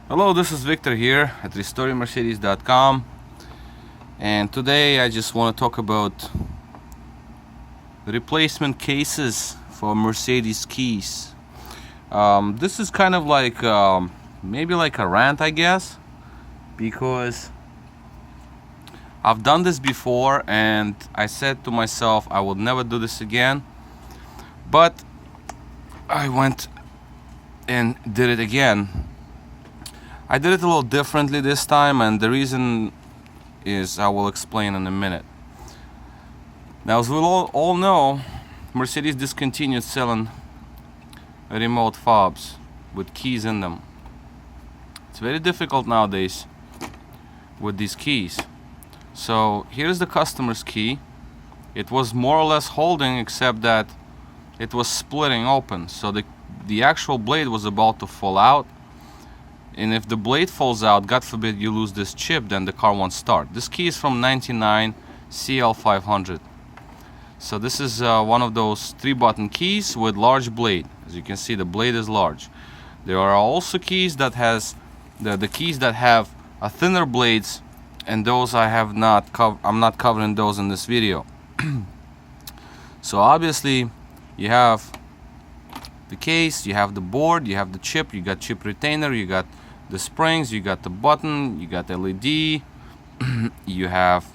Hello, this is Victor here at RestoringMercedes.com, and today I just want to talk about the replacement cases for Mercedes keys. This is kind of like maybe like a rant, I guess, because I've done this before and I said to myself I will never do this again, but I went and did it again. I did it a little differently this time, and the reason is I will explain in a minute. Now, as we all know, Mercedes discontinued selling remote fobs with keys in them. It's very difficult nowadays with these keys. So here's the customer's key. It was more or less holding, except that it was splitting open, so the actual blade was about to fall out. And if the blade falls out, God forbid you lose this chip, then the car won't start. This key is from 99 CL500. So this is one of those 3-button keys with large blade. As you can see, the blade is large. There are also keys that has the keys that have a thinner blades, and those I'm not covering those in this video. So obviously you have the case, you have the board, you have the chip, you got chip retainer, you got the springs, you got the button, you got LED, you have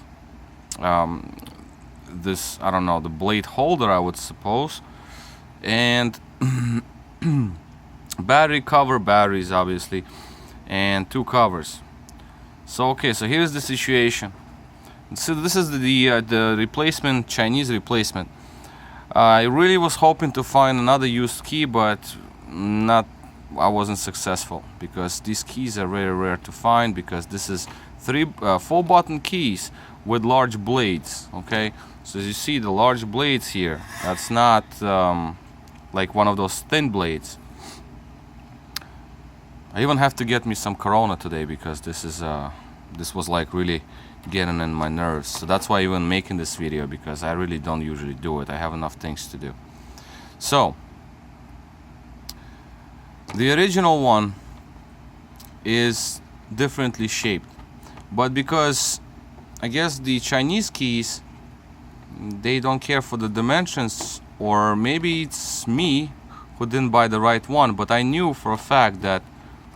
this, I don't know, the blade holder, I would suppose, and battery cover, batteries obviously, and 2 covers. So okay, so here's the situation. So this is the replacement, Chinese replacement. I really was hoping to find another used key, but I wasn't successful, because these keys are very rare to find, because this is 4-button keys with large blades. Okay, so as you see, the large blades here, that's not like one of those thin blades. I even have to get me some Corona today, because this was like really getting in my nerves. So that's why I'm even making this video, because I really don't usually do it. I have enough things to do. So the original one is differently shaped, but because I guess the Chinese keys, they don't care for the dimensions, or maybe it's me who didn't buy the right one, but I knew for a fact that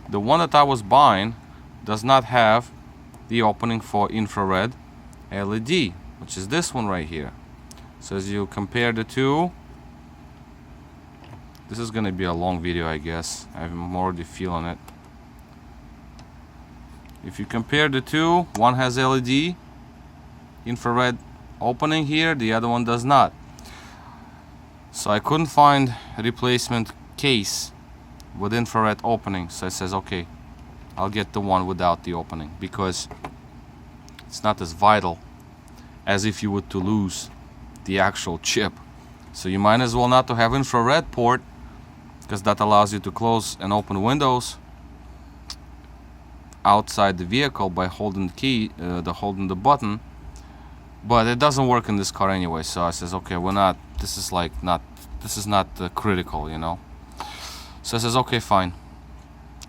the one that I was buying does not have the opening for infrared LED, which is this one right here. So as you compare the two, this is gonna be a long video, I guess. I'm already feeling it. If you compare the two, one has LED infrared opening here, the other one does not. So I couldn't find a replacement case with infrared opening, so I says, okay, I'll get the one without the opening, because it's not as vital as if you were to lose the actual chip. So you might as well not to have infrared port, because that allows you to close and open windows outside the vehicle by holding the key, holding the button. But it doesn't work in this car anyway. So I says, okay, this is not critical, you know. So I says, okay, fine,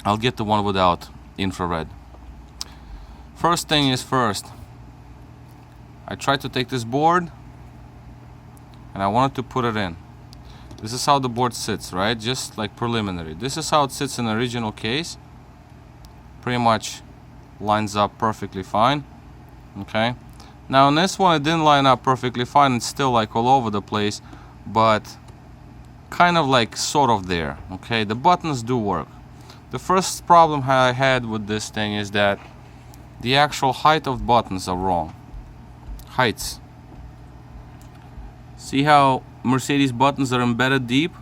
I'll get the one without infrared. First thing is first, I tried to take this board and I wanted to put it in. This is how the board sits, right? Just like preliminary. This is how it sits in the original case. Pretty much lines up perfectly fine. Okay. Now in this one, it didn't line up perfectly fine. It's still like all over the place, but kind of like sort of there. Okay. The buttons do work. The first problem I had with this thing is that the actual height of buttons are wrong. Heights. See how Mercedes buttons are embedded deep?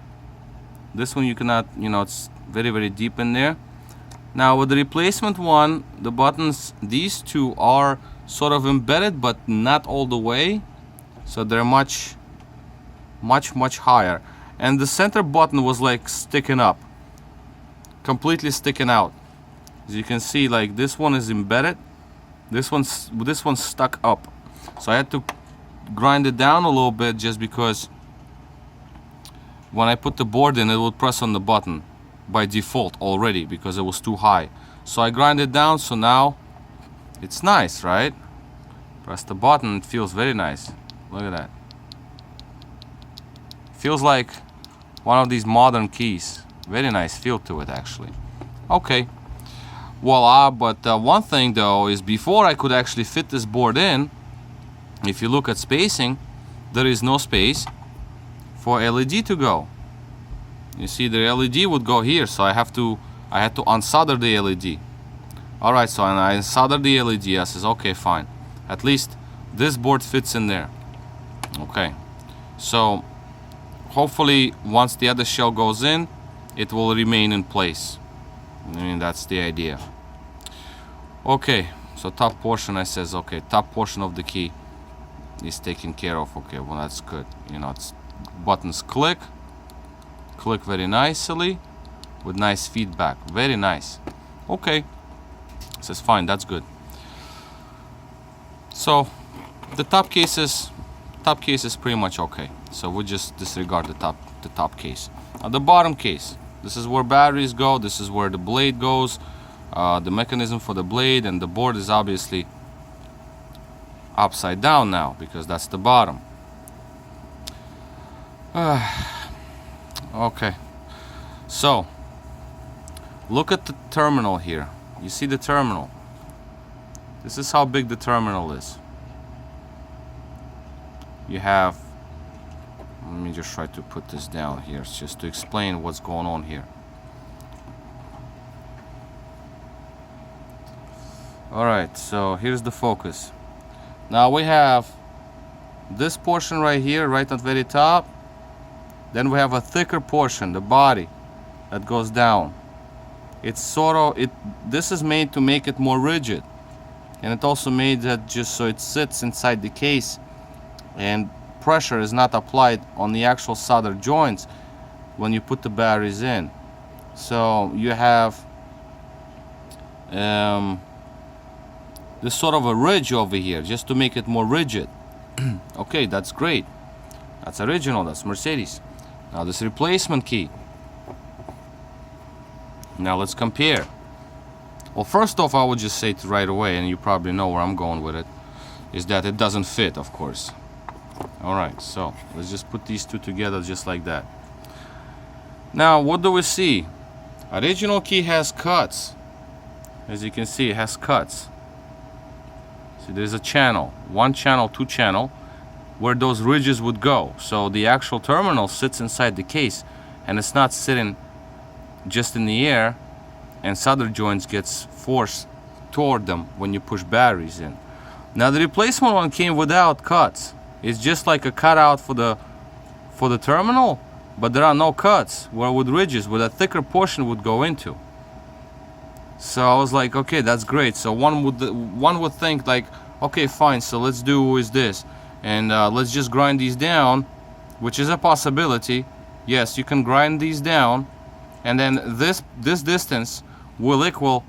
This one you cannot, it's very, very deep in there. Now with the replacement one, the buttons, these two are sort of embedded, but not all the way. So they're much higher. And the center button was like sticking up, completely sticking out. As you can see, like this one is embedded, this one's stuck up. So I had to grind it down a little bit, just because when I put the board in, it would press on the button by default already, because it was too high. So I grind it down, so now it's nice, right? Press the button, it feels very nice. Look at that. Feels like one of these modern keys. Very nice feel to it, actually. Okay, voila. But one thing though is, before I could actually fit this board in, if you look at spacing, there is no space for LED to go. You see, the LED would go here, so I had to unsolder the LED. Alright, so I unsoldered the LED. I says, okay, fine. At least this board fits in there. Okay, so hopefully once the other shell goes in, it will remain in place. I mean, that's the idea. Okay, so top portion, I says, okay, top portion of the key is taken care of. Okay, well, that's good. You know, it's buttons click very nicely with nice feedback. Very nice. Okay, says fine, that's good. So the top case is pretty much okay. So we'll just disregard the top case. Now the bottom case, this is where batteries go, this is where the blade goes, the mechanism for the blade, and the board is obviously upside down now because that's the bottom. Okay, so look at the terminal here. You see the terminal? This is how big the terminal is. You have, let me just try to put this down here just to explain what's going on here. Alright, so here's the focus. Now we have this portion right here, right at the very top. Then we have a thicker portion, the body, that goes down. It's sort of, this is made to make it more rigid. And it also made that just so it sits inside the case and pressure is not applied on the actual solder joints when you put the batteries in. So you have this sort of a ridge over here just to make it more rigid. Okay, that's great. That's original, that's Mercedes. Now this replacement key. Now let's compare. Well, first off, I would just say right away, and you probably know where I'm going with it, is that it doesn't fit, of course. Alright, so let's just put these two together just like that. Now, what do we see? Original key has cuts. As you can see, it has cuts. See, there's a channel, one channel, two channel, where those ridges would go. So the actual terminal sits inside the case, and it's not sitting just in the air, and solder joints gets forced toward them when you push batteries in. Now the replacement one came without cuts. It's just like a cutout for the terminal, but there are no cuts where with ridges where a thicker portion would go into. So I was like, okay, that's great. So one would think like, okay, fine, so let's do is this, and let's just grind these down, which is a possibility. Yes, you can grind these down, and then this distance will equal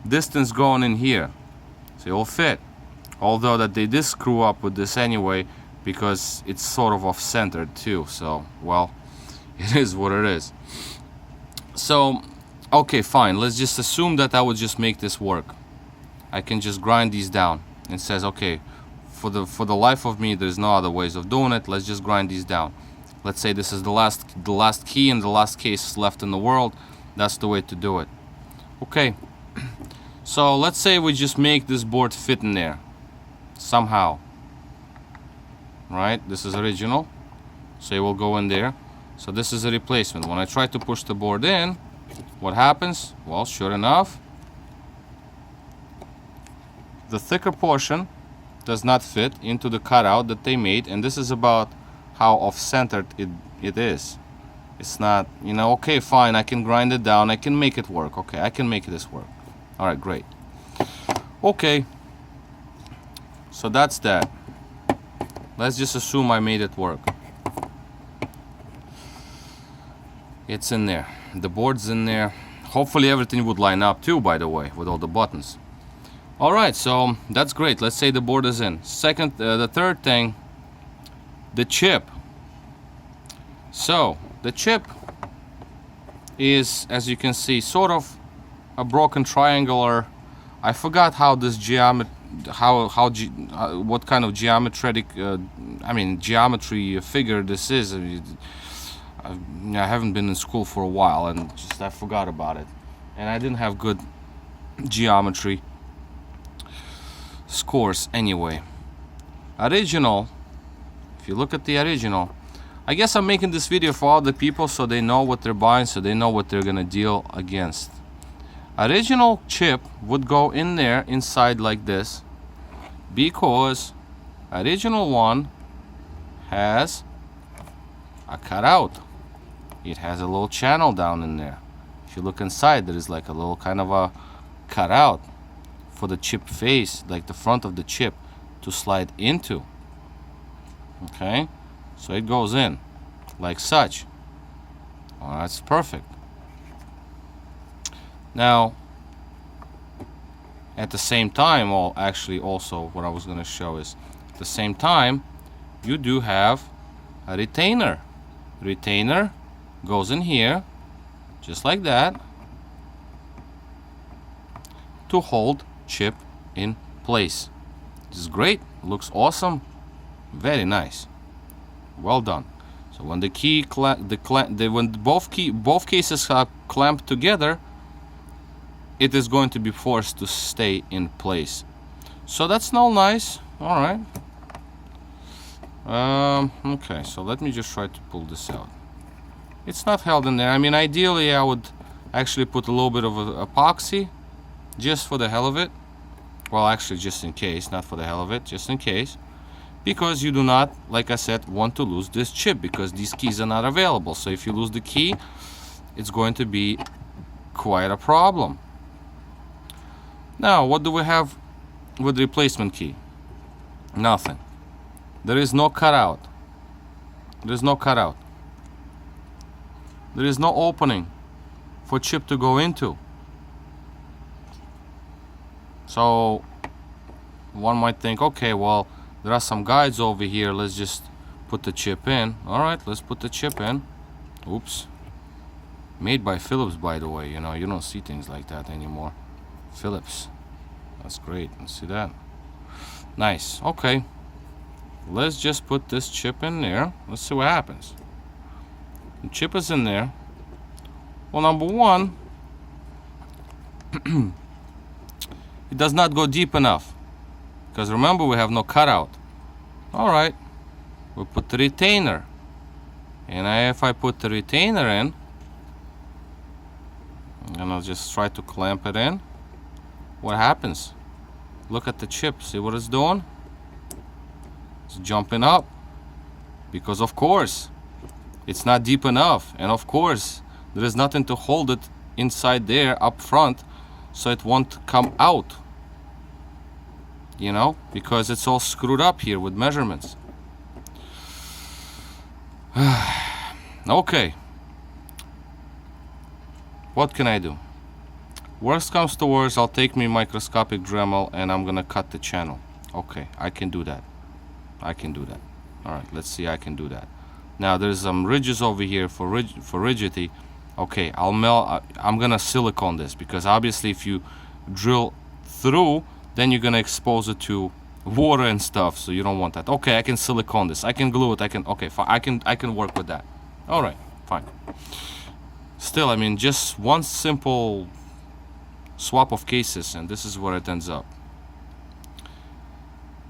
distance going in here, so it will fit. Although that they did screw up with this anyway, because it's sort of off-centered too. So, well, it is what it is. So, okay, fine. Let's just assume that I would just make this work. I can just grind these down. It says, okay, for the life of me, there's no other ways of doing it. Let's just grind these down. Let's say this is the last key and the last case left in the world. That's the way to do it. Okay. So let's say we just make this board fit in there somehow. Right? This is original, so it will go in there. So this is a replacement. When I try to push the board in, what happens? Well, sure enough, the thicker portion does not fit into the cutout that they made, and this is about how off-centered it is. It's not, you know, okay, fine, I can grind it down, I can make it work. Okay, I can make this work. All right, great. Okay, so that's that. Let's just assume I made it work. It's in there. The board's in there. Hopefully everything would line up too, by the way, with all the buttons. All right, so that's great. Let's say the board is in. The third thing, the chip. So the chip is, as you can see, sort of a broken triangular. I forgot how this what kind of geometric geometry figure this is. I haven't been in school for a while, and just I forgot about it, and I didn't have good geometry scores anyway. Original, if you look at the original, I guess I'm making this video for all the people so they know what they're buying, so they know what they're gonna deal against. Original chip would go in there inside like this, because original one has a cutout. It has a little channel down in there. If you look inside, there is like a little kind of a cutout for the chip face, like the front of the chip, to slide into. Okay, so it goes in like such. Oh, that's perfect. Now, at the same time, well, actually also what I was going to show is, at the same time, you do have a retainer. Retainer goes in here, just like that, to hold chip in place. This is great, looks awesome, very nice, well done. So when the key when both cases are clamped together, it is going to be forced to stay in place. So that's all nice. All right. Okay, so let me just try to pull this out. It's not held in there. I mean, ideally I would actually put a little bit of epoxy just for the hell of it. Well, actually just in case, not for the hell of it, just in case, because you do not, like I said, want to lose this chip, because these keys are not available. So if you lose the key, it's going to be quite a problem. Now, what do we have with the replacement key? Nothing. There is no cutout. There is no cutout. There is no opening for chip to go into. So one might think, okay, well, there are some guides over here, let's just put the chip in. All right, let's put the chip in. Oops. Made by Philips, by the way. You know, you don't see things like that anymore. Philips. That's great. Let's see that. Nice. Okay. Let's just put this chip in there. Let's see what happens. The chip is in there. Well, number one, it does not go deep enough, because remember, we have no cutout. All right. We'll put the retainer. And if I put the retainer in, and I'll just try to clamp it in, what happens? Look at the chip. See what it's doing? It's jumping up, because of course it's not deep enough, and of course there is nothing to hold it inside there up front, so it won't come out, you know, because it's all screwed up here with measurements. Okay, what can I do? Worst comes to worst, I'll take my microscopic Dremel and I'm gonna cut the channel. Okay, I can do that. I can do that. All right, let's see. I can do that. Now there's some ridges over here for rigidity. Okay, I'm gonna silicone this, because obviously if you drill through, then you're gonna expose it to water and stuff, so you don't want that. Okay, I can silicone this. I can glue it. Okay, fine. I can work with that. All right, fine. Still, I mean, just one simple swap of cases, and this is where it ends up.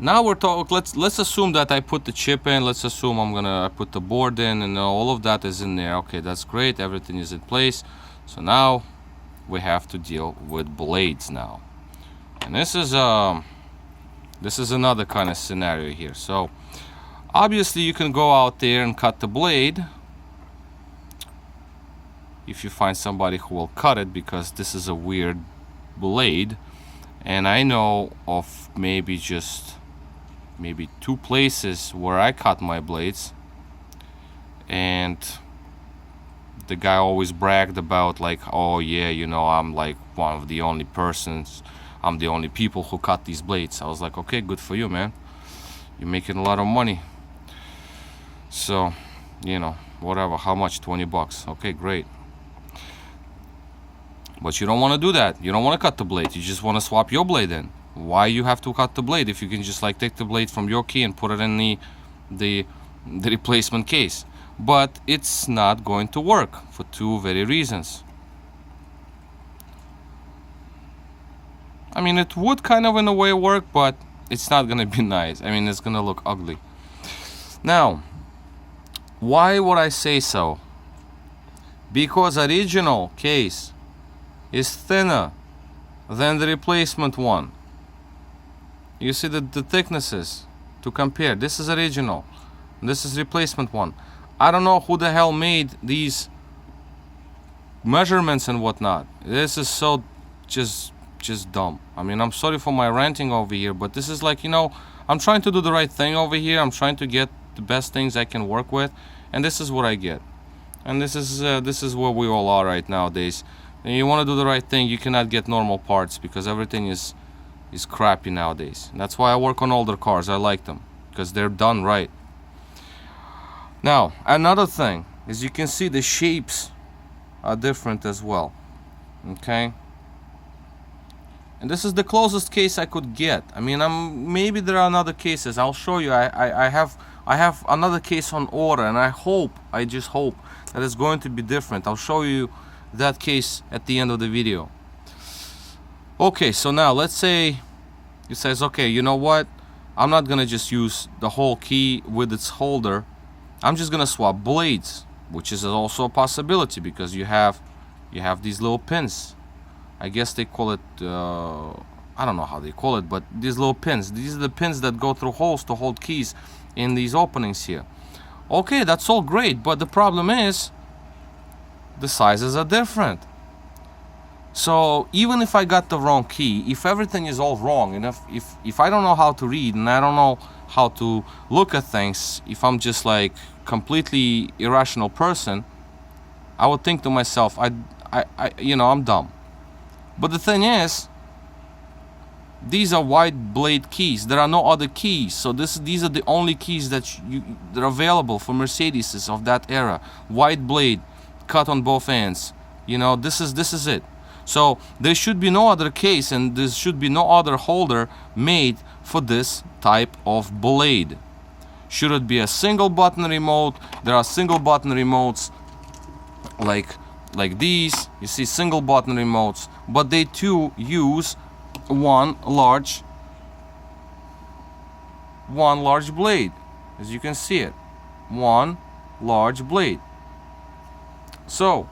Now we're talking. Let's assume that I put the chip in. Let's assume I put the board in, and all of that is in there. Okay, that's great. Everything is in place. So now we have to deal with blades now, and this is another kind of scenario here. So obviously you can go out there and cut the blade if you find somebody who will cut it, because this is a weird blade, and I know of maybe two places where I cut my blades, and the guy always bragged about, like, oh yeah, you know, I'm like one of the only persons, I'm the only people who cut these blades. I was like, okay, good for you, man, you're making a lot of money. So, you know, whatever, how much? 20 bucks. Okay, great. But you don't want to do that. You don't want to cut the blade. You just want to swap your blade in. Why you have to cut the blade if you can just like take the blade from your key and put it in the replacement case? But it's not going to work for two very reasons. I mean, it would kind of in a way work, but it's not gonna be nice. I mean, it's gonna look ugly. Now, why would I say so? Because original case is thinner than the replacement one. You see the thicknesses to compare. This is original, this is replacement one. I don't know who the hell made these measurements and whatnot. This is so just dumb. I mean, I'm sorry for my ranting over here, but this is like, you know, I'm trying to do the right thing over here. I'm trying to get the best things I can work with, and this is what I get. And this is where we all are right nowadays. And you want to do the right thing, you cannot get normal parts because everything is crappy nowadays. And that's why I work on older cars. I like them because they're done right. Now, another thing is you can see the shapes are different as well. Okay? And this is the closest case I could get. I mean, maybe there are other cases. I'll show you. I have another case on order, and I just hope that it's going to be different. I'll show you that case at the end of the video. Okay, so now let's say it says, okay, you know what? I'm not gonna just use the whole key with its holder. I'm just gonna swap blades, which is also a possibility because you have these little pins. I guess they call it, I don't know how they call it, but these little pins. These are the pins that go through holes to hold keys in these openings here. Okay, that's all great, but the problem is the sizes are different. So even if I got the wrong key, if everything is all wrong, and if I don't know how to read and I don't know how to look at things, if I'm just like completely irrational person, I would think to myself, you know, I'm dumb. But the thing is, these are wide blade keys. There are no other keys, so these are the only keys that are available for Mercedes of that era. Wide blade, cut on both ends. You know, this is it. So there should be no other case, and there should be no other holder made for this type of blade. Should it be a single button remote? There are single button remotes like these. You see single button remotes, but they too use one large blade, as you can see it, one large blade. So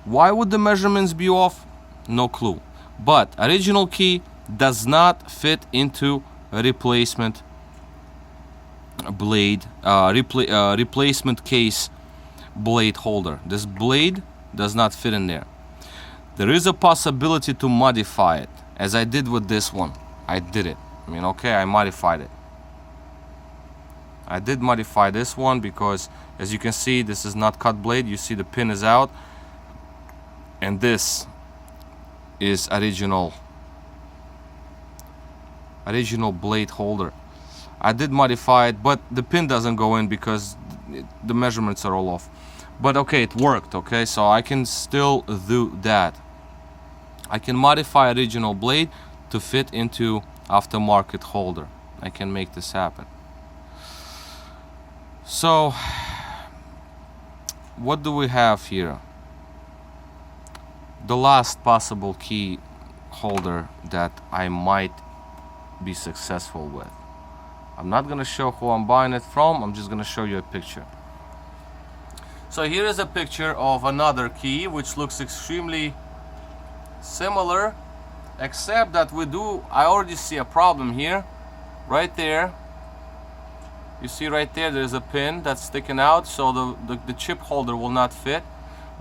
why would the measurements be off? No clue. But original key does not fit into a replacement blade, replacement case blade holder. This blade does not fit in there. There is a possibility to modify it, as I did with this one. I did it. I mean, okay, I modified it. I did modify this one because, as you can see, this is not cut blade. You see the pin is out, and this is original blade holder. I did modify it, but the pin doesn't go in because the measurements are all off. But okay, it worked. Okay, so I can still do that. I can modify original blade to fit into aftermarket holder. I can make this happen. So what do we have here? The last possible key holder that I might be successful with. I'm not gonna show who I'm buying it from. I'm just gonna show you a picture. So here is a picture of another key which looks extremely similar, except that I already see a problem here. Right there, you see right there, there's a pin that's sticking out, so the chip holder will not fit,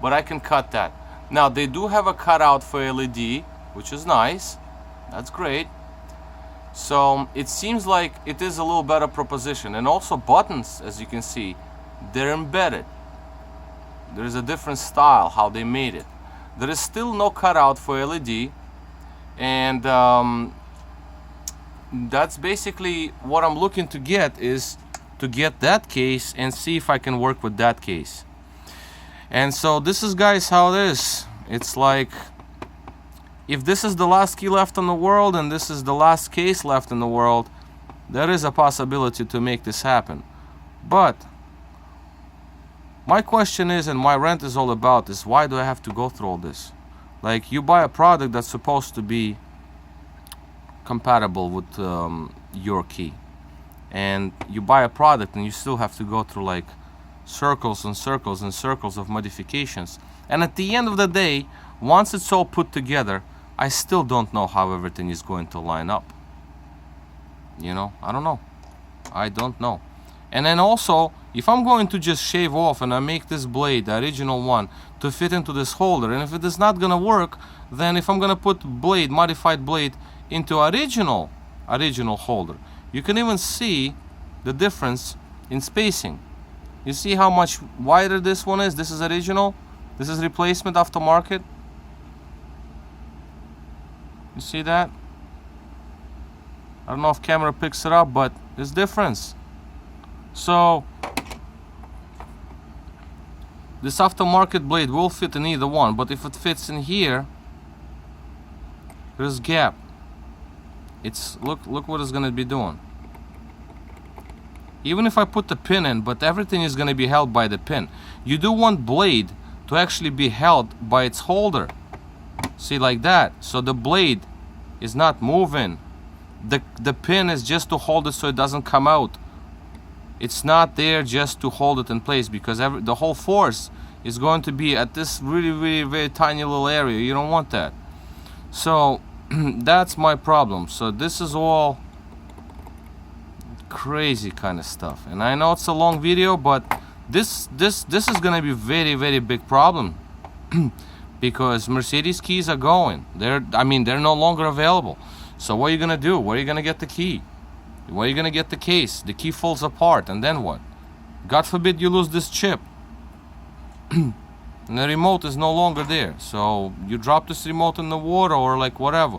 but I can cut that. Now they do have a cutout for LED, which is nice. That's great. So it seems like it is a little better proposition. And also buttons, as you can see, they're embedded. There is a different style how they made it. There is still no cutout for LED, and that's basically what I'm looking to get, is to get that case and see if I can work with that case. And so this is, guys, how it is. It's like, if this is the last key left in the world and this is the last case left in the world, there is a possibility to make this happen. But my question is, and my rant is all about, is why do I have to go through all this? Like, you buy a product that's supposed to be compatible with your key, and you buy a product and you still have to go through like circles and circles and circles of modifications, and at the end of the day, once it's all put together, I still don't know how everything is going to line up. You know, I don't know. I don't know. And then also, if I'm going to just shave off and I make this blade, the original one, to fit into this holder, and if it is not gonna work, then if I'm gonna put blade, modified blade, into original holder, you can even see the difference in spacing. You see how much wider this one is? This is original, this is replacement aftermarket. You see that? I don't know if camera picks it up, but there's difference. So this aftermarket blade will fit in either one, but if it fits in here, there's gap. It's look what it's gonna be doing. Even if I put the pin in, but everything is gonna be held by the pin. You do want blade to actually be held by its holder. See, like that. So the blade is not moving. The pin is just to hold it so it doesn't come out. It's not there just to hold it in place, because the whole force is going to be at this really very tiny little area. You don't want that. So that's my problem. So this is all crazy kind of stuff, and I know it's a long video, but this is gonna be very big problem because Mercedes keys are going. They're no longer available. So what are you gonna do? Where are you gonna get the key? Where are you gonna get the case? The key falls apart, and then what? God forbid you lose this chip. And the remote is no longer there. So you drop this remote in the water or like whatever.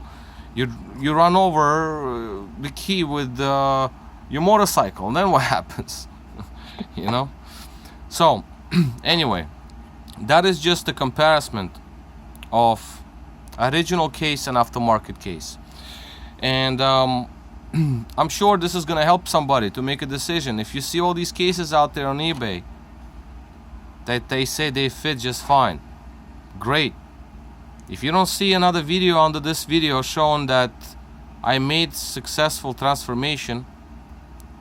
You run over the key with your motorcycle, and then what happens? You know? So anyway, that is just a comparison of original case and aftermarket case. And I'm sure this is gonna help somebody to make a decision. If you see all these cases out there on eBay that they say they fit just fine, great. If you don't see another video under this video showing that I made successful transformation,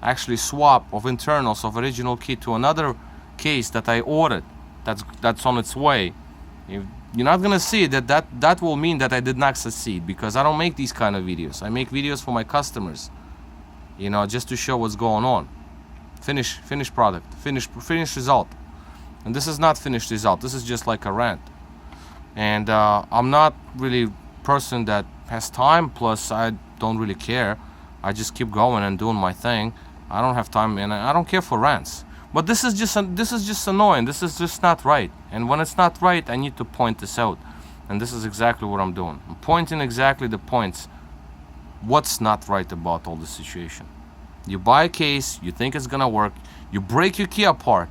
actually swap of internals of original key to another case that I ordered, that's on its way, you're not gonna see that will mean that I did not succeed, because I don't make these kind of videos. I make videos for my customers, you know, just to show what's going on. Finished product, finished result. And this is not finished result. This is just like a rant. And I'm not really person that has time, plus I don't really care. I just keep going and doing my thing. I don't have time, and I don't care for rants. But this is just annoying. This is just not right. And when it's not right, I need to point this out. And this is exactly what I'm doing. I'm pointing exactly the points. What's not right about all the situation? You buy a case, you think it's gonna work, you break your key apart.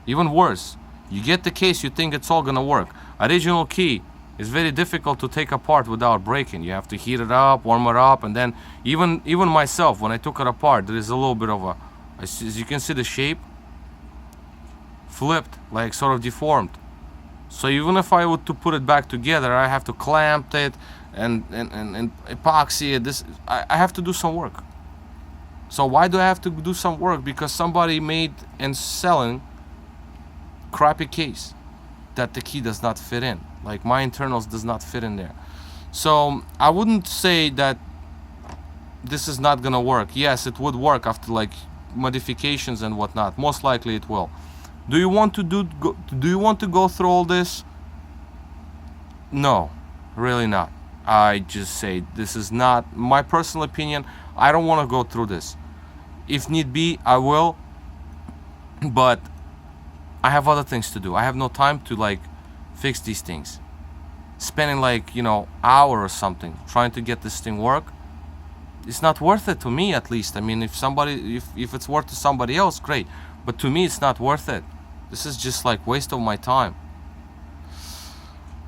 Even worse, you get the case, you think it's all gonna work. Original key is very difficult to take apart without breaking. You have to heat it up, warm it up, and then even myself, when I took it apart, there is a little bit of a, as you can see, the shape flipped, like sort of deformed. So even if I were to put it back together, I have to clamp it and epoxy it. I have to do some work. So why do I have to do some work? Because somebody made and selling crappy case that the key does not fit in. Like my internals does not fit in there. So I wouldn't say that this is not gonna work. Yes, it would work after like modifications and whatnot. Most likely it will. Do you want to go through all this? No, really not. I just say this is not my personal opinion. I don't want to go through this. If need be, I will, but I have other things to do. I have no time to like fix these things. Spending like, you know, hour or something trying to get this thing work, it's not worth it to me, at least. I mean, if it's worth to somebody else, great, but to me it's not worth it. This is just like waste of my time.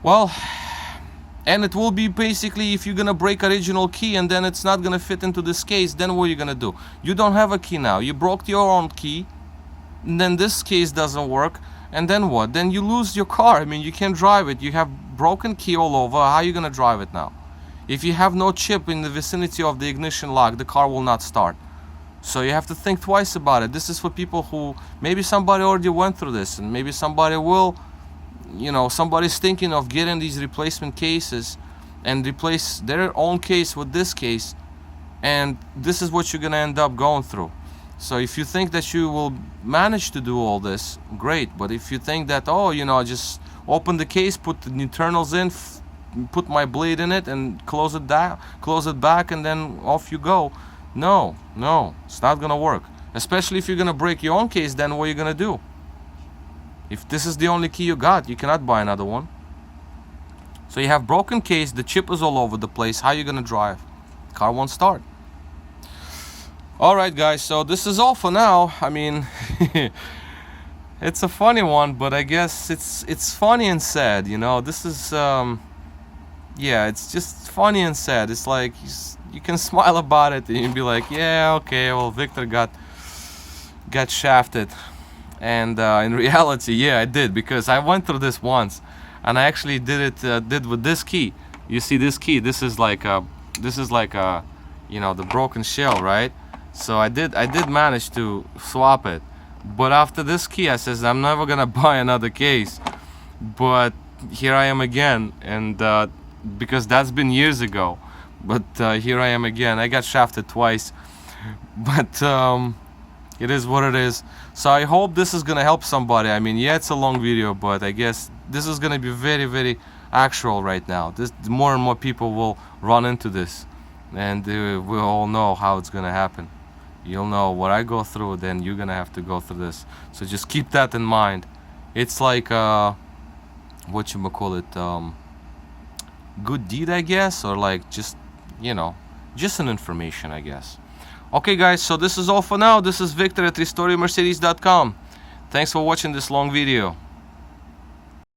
Well, and it will be basically, if you're gonna break original key and then it's not gonna fit into this case, then what are you gonna do? You don't have a key now. You broke your own key, and then this case doesn't work, and then what? Then you lose your car. I mean, you can't drive it. You have broken key all over. How are you gonna drive it now? If you have no chip in the vicinity of the ignition lock, the car will not start. So you have to think twice about it. This is for people who, maybe somebody already went through this, and maybe somebody will, you know, somebody's thinking of getting these replacement cases and replace their own case with this case, and this is what you're gonna end up going through. So if you think that you will manage to do all this, great. But if you think that, oh, you know, just open the case, put the internals in, put my blade in it and close it down, close it back, and then off you go. No, it's not gonna work. Especially if you're gonna break your own case, then what are you gonna do? If this is the only key you got, you cannot buy another one. So you have broken case, the chip is all over the place. How are you gonna drive? Car won't start. Alright guys, so this is all for now. I mean, it's a funny one, but I guess it's funny and sad, you know. This is yeah, it's just funny and sad. It's like you can smile about it and you be like, yeah, okay, well, Victor got shafted. And in reality, yeah, I did, because I went through this once, and I actually did with this key. You see this key? This is like a, you know, the broken shell, right? So I did manage to swap it, but after this key, I says I'm never gonna buy another case. But here I am again, and because that's been years ago, but here I am again. I got shafted twice, but it is what it is. So I hope this is gonna help somebody. I mean, yeah, it's a long video, but I guess this is gonna be very, very actual right now. This, more and more people will run into this, and we'll all know how it's gonna happen. You'll know what I go through, then you're gonna have to go through this. So just keep that in mind. It's like what you call it, good deed, I guess, or like just, you know, just an information, I guess. Okay guys, so this is all for now. This is Victor at RestoreYourMercedes.com. Thanks for watching this long video.